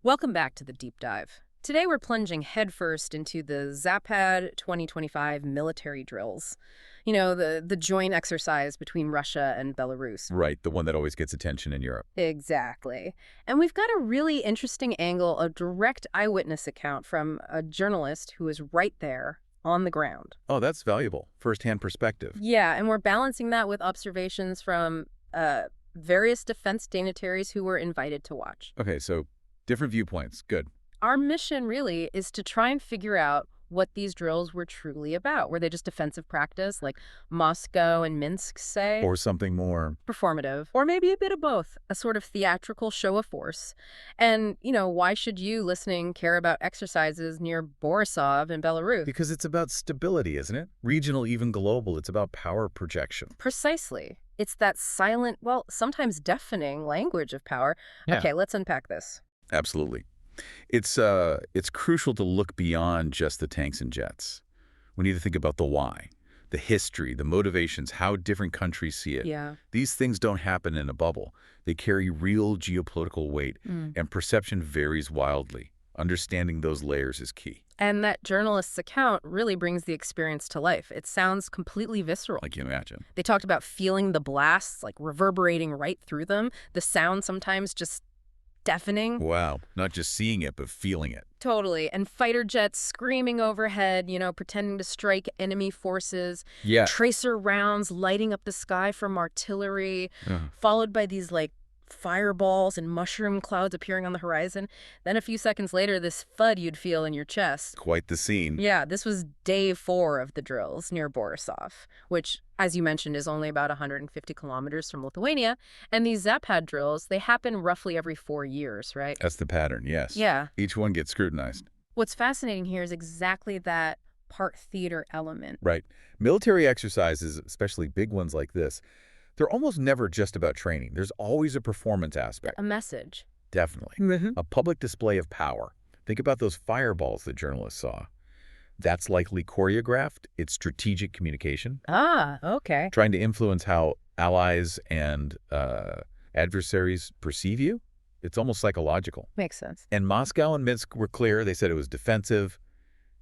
Welcome back to the deep dive. Today we're plunging headfirst into the Zapad 2025 military drills. You know, the joint exercise between Russia and Belarus. Right, the one that always gets attention in Europe. Exactly. And we've got a really interesting angle, a direct eyewitness account from a journalist who is right there on the ground. Oh, that's valuable. First-hand perspective. Yeah, and we're balancing that with observations from various defense dignitaries who were invited to watch. Okay, so different viewpoints. Good. Our mission really is to try and figure out what these drills were truly about. Were they just defensive practice, like Moscow and Minsk say? Or something more. Performative? Or maybe a bit of both, a sort of theatrical show of force. And, why should you, listening, care about exercises near Borisov in Belarus? Because it's about stability, isn't it? Regional, even global. It's about power projection. Precisely. It's that silent, well, sometimes deafening language of power. Yeah. Okay, let's unpack this. Absolutely. It's crucial to look beyond just the tanks and jets. We need to think about the why, the history, the motivations, how different countries see it. Yeah. These things don't happen in a bubble. They carry real geopolitical weight, and perception varies wildly. Understanding those layers is key. And that journalist's account really brings the experience to life. It sounds completely visceral. Like you imagine. They talked about feeling the blasts, like reverberating right through them. The sound sometimes just deafening. Wow. Not just seeing it, but feeling it. Totally. And fighter jets screaming overhead, pretending to strike enemy forces. Yeah. Tracer rounds lighting up the sky from artillery, followed by these, fireballs and mushroom clouds appearing on the horizon. Then a few seconds later, this thud you'd feel in your chest. Quite the scene. Yeah, this was day 4 of the drills near Borisov, which, as you mentioned, is only about 150 kilometers from Lithuania. And these Zapad drills, they happen roughly every 4 years, right? That's the pattern, yes. Yeah. Each one gets scrutinized. What's fascinating here is exactly that part theater element. Right. Military exercises, especially big ones like this, they're almost never just about training. There's always a performance aspect. A message. Definitely. A public display of power. Think about those fireballs the journalists saw. That's likely choreographed. It's strategic communication. Ah, okay. Trying to influence how allies and adversaries perceive you. It's almost psychological. Makes sense. And Moscow and Minsk were clear. They said it was defensive,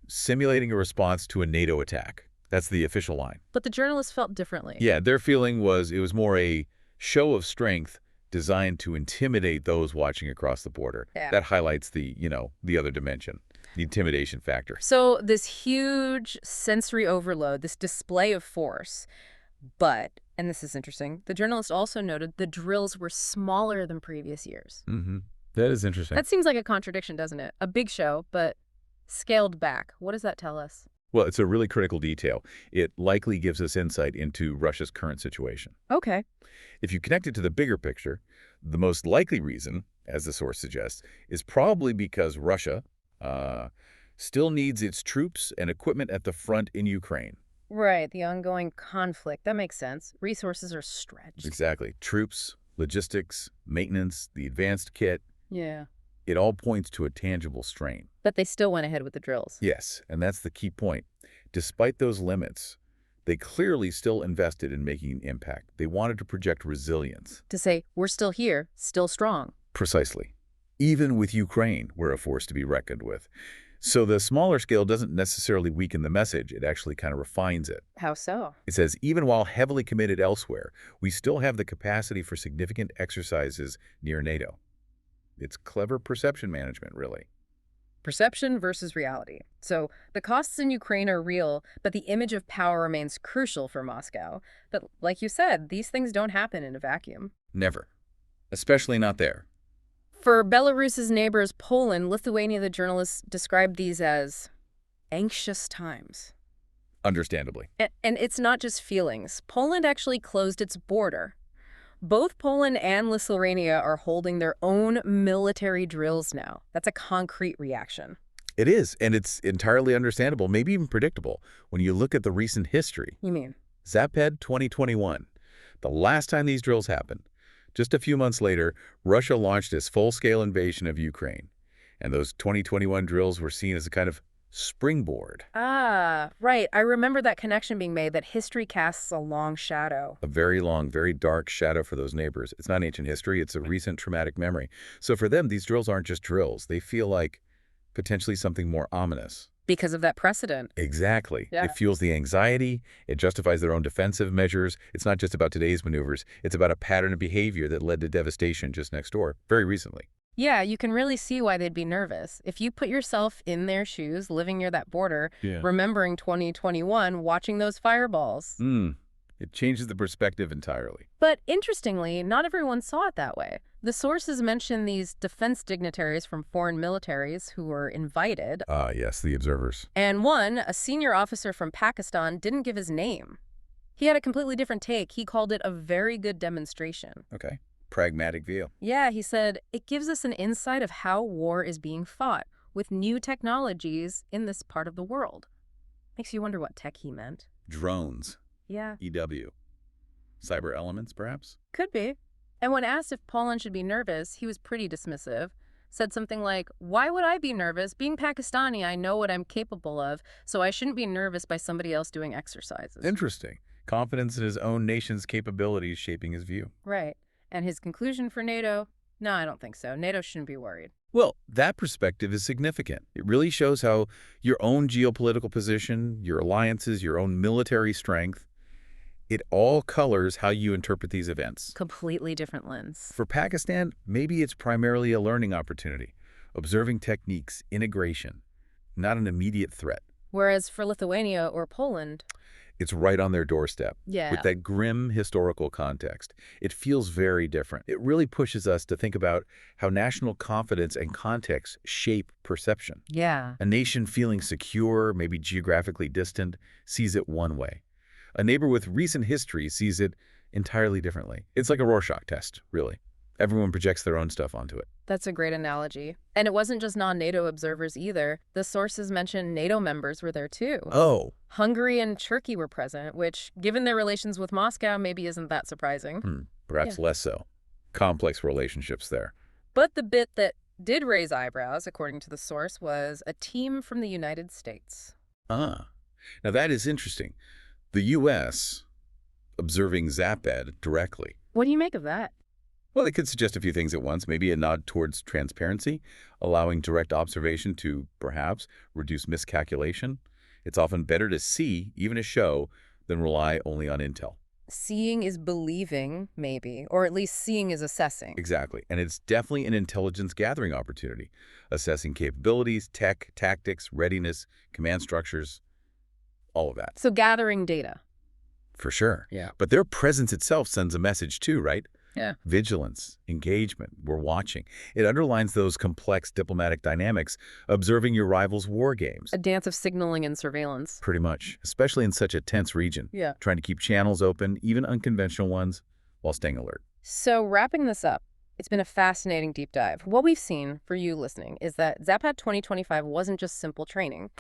simulating a response to a NATO attack. That's the official line. But the journalists felt differently. Yeah, their feeling was it was more a show of strength designed to intimidate those watching across the border. Yeah. That highlights the other dimension, the intimidation factor. So this huge sensory overload, this display of force, but, and this is interesting, the journalist also noted the drills were smaller than previous years. That is interesting. That seems like a contradiction, doesn't it? A big show, but scaled back. What does that tell us? Well, it's a really critical detail. It likely gives us insight into Russia's current situation. Okay. If you connect it to the bigger picture, the most likely reason, as the source suggests, is probably because Russia still needs its troops and equipment at the front in Ukraine. Right, the ongoing conflict. That makes sense. Resources are stretched. Exactly. Troops, logistics, maintenance, the advanced kit. Yeah. It all points to a tangible strain. But they still went ahead with the drills. Yes, and that's the key point. Despite those limits, they clearly still invested in making an impact. They wanted to project resilience. To say, we're still here, still strong. Precisely. Even with Ukraine, we're a force to be reckoned with. So the smaller scale doesn't necessarily weaken the message. It actually kind of refines it. How so? It says, even while heavily committed elsewhere, we still have the capacity for significant exercises near NATO. It's clever perception management, really. Perception versus reality. So the costs in Ukraine are real, but the image of power remains crucial for Moscow. But like you said, these things don't happen in a vacuum. Never. Especially not there. For Belarus's neighbors, Poland, Lithuania, the journalists described these as anxious times. Understandably. And it's not just feelings. Poland actually closed its border. Both Poland and Lithuania are holding their own military drills now. That's a concrete reaction. It is, and it's entirely understandable, maybe even predictable, when you look at the recent history. You mean? Zapad 2021, the last time these drills happened. Just a few months later, Russia launched its full-scale invasion of Ukraine. And those 2021 drills were seen as a kind of springboard. Ah, right. I remember that connection being made, that history casts a long shadow. A very long, very dark shadow for those neighbors. It's not ancient history, it's a recent traumatic memory. So for them, these drills aren't just drills. They feel like potentially something more ominous. Because of that precedent. Exactly. Yeah. It fuels the anxiety. It justifies their own defensive measures. It's not just about today's maneuvers. It's about a pattern of behavior that led to devastation just next door, very recently. Yeah, you can really see why they'd be nervous. If you put yourself in their shoes, living near that border, remembering 2021, watching those fireballs. It changes the perspective entirely. But interestingly, not everyone saw it that way. The sources mention these defense dignitaries from foreign militaries who were invited. Ah, yes, the observers. And one, a senior officer from Pakistan, didn't give his name. He had a completely different take. He called it a very good demonstration. Okay. Pragmatic view. Yeah, he said, it gives us an insight of how war is being fought with new technologies in this part of the world. Makes you wonder what tech he meant. Drones. Yeah. EW. Cyber elements, perhaps? Could be. And when asked if Poland should be nervous, he was pretty dismissive. Said something like, why would I be nervous? Being Pakistani, I know what I'm capable of, so I shouldn't be nervous by somebody else doing exercises. Interesting. Confidence in his own nation's capabilities shaping his view. Right. And his conclusion for NATO? No, I don't think so. NATO shouldn't be worried. Well, that perspective is significant. It really shows how your own geopolitical position, your alliances, your own military strength, it all colors how you interpret these events. Completely different lens. For Pakistan, maybe it's primarily a learning opportunity, observing techniques, integration, not an immediate threat. Whereas for Lithuania or Poland, It's right on their doorstep. yeah, With that grim historical context, it feels very different. It really pushes us to think about how national confidence and context shape perception. yeah, A nation feeling secure, maybe geographically distant, sees it one way. A neighbor with recent history sees it entirely differently. It's like a Rorschach test, really. Everyone projects their own stuff onto it. that's a great analogy. And it wasn't just non-NATO observers either. The sources mentioned NATO members were there too. Oh. Hungary and Turkey were present, which, given their relations with Moscow, maybe isn't that surprising. Perhaps less so. Complex relationships there. But the bit that did raise eyebrows, according to the source, was a team from the United States. Ah. Now that is interesting. The U.S. observing Zapad directly. What do you make of that? Well, it could suggest a few things at once. Maybe a nod towards transparency, allowing direct observation to, perhaps, reduce miscalculation. It's often better to see, even a show, than rely only on intel. Seeing is believing, maybe, or at least seeing is assessing. Exactly. And it's definitely an intelligence gathering opportunity, assessing capabilities, tech, tactics, readiness, command structures, all of that. So gathering data. For sure. Yeah. But their presence itself sends a message too, right? Yeah. Vigilance, engagement, we're watching. It underlines those complex diplomatic dynamics, observing your rival's war games. A dance of signaling and surveillance. Pretty much, especially in such a tense region. Yeah. Trying to keep channels open, even unconventional ones, while staying alert. So wrapping this up, it's been a fascinating deep dive. What we've seen, for you listening, is that Zapad 2025 wasn't just simple training.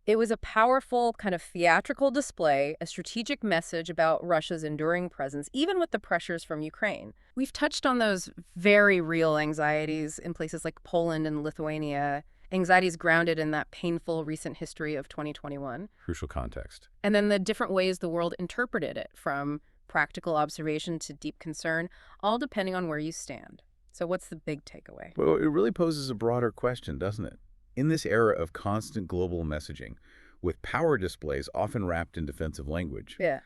It was a powerful, kind of theatrical display, a strategic message about Russia's enduring presence, even with the pressures from Ukraine. We've touched on those very real anxieties in places like Poland and Lithuania, anxieties grounded in that painful recent history of 2021. Crucial context. And then the different ways the world interpreted it, from practical observation to deep concern, all depending on where you stand. So what's the big takeaway? Well, it really poses a broader question, doesn't it? In this era of constant global messaging, with power displays often wrapped in defensive language, Yeah.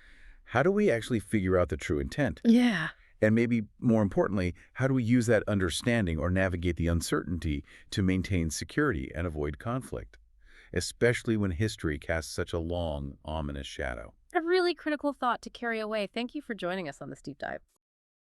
how do we actually figure out the true intent? Yeah. And maybe more importantly, how do we use that understanding or navigate the uncertainty to maintain security and avoid conflict, especially when history casts such a long, ominous shadow? A really critical thought to carry away. Thank you for joining us on this deep dive.